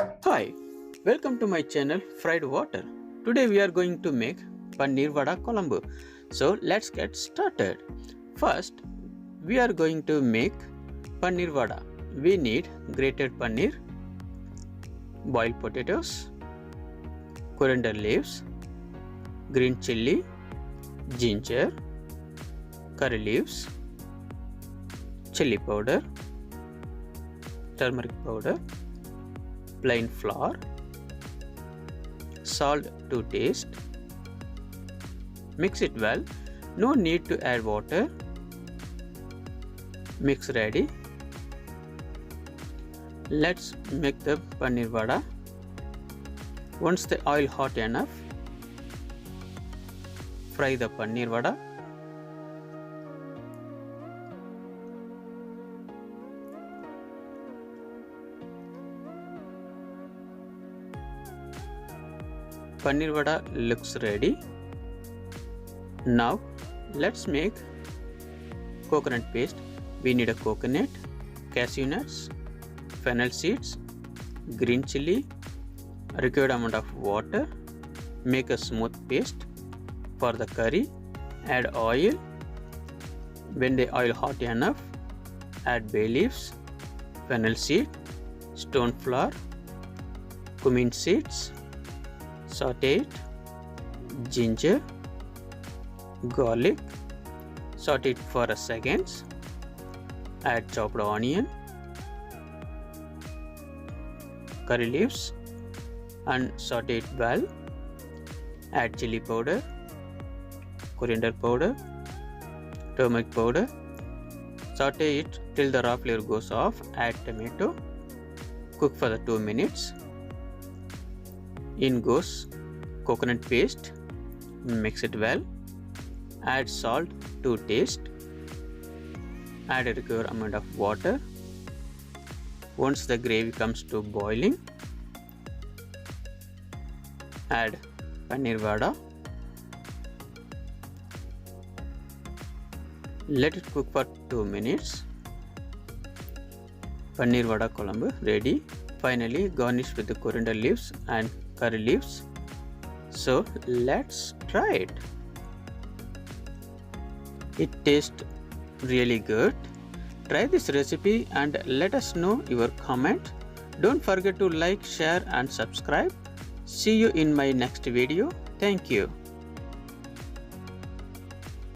Hi, welcome to my channel Fried Water. Today we are going to make Paneer vadakulambu. So let's get started. First, we are going to make Paneer vada. We need grated paneer, boiled potatoes, coriander leaves, green chilli, ginger, curry leaves, chili powder, turmeric powder, plain flour, salt to taste. Mix it well. No need to add water. Mix ready. Let's make the paneer vada. Once the oil hot enough, fry the paneer vada. Paneer vada looks ready. Now let's make coconut paste. We need a coconut, cashew nuts, fennel seeds, green chilli, required amount of water. Make a smooth paste. For the curry, add oil. When the oil hot enough, add bay leaves, fennel seed, stone flour, cumin seeds. Saute it, ginger, garlic, saute it for a second, add chopped onion, curry leaves and saute it well, add chili powder, coriander powder, turmeric powder, saute it till the raw flavor goes off, add tomato, cook for the 2 minutes. In goes coconut paste, mix it well, add salt to taste, add a required amount of water. Once the gravy comes to boiling, add paneer vada. Let it cook for 2 minutes. Paneer vadakulambu ready. Finally, garnish with the coriander leaves and curry leaves. So let's try it. It tastes really good. Try this recipe and let us know your comment. Don't forget to like, share and subscribe. See you in my next video. Thank you.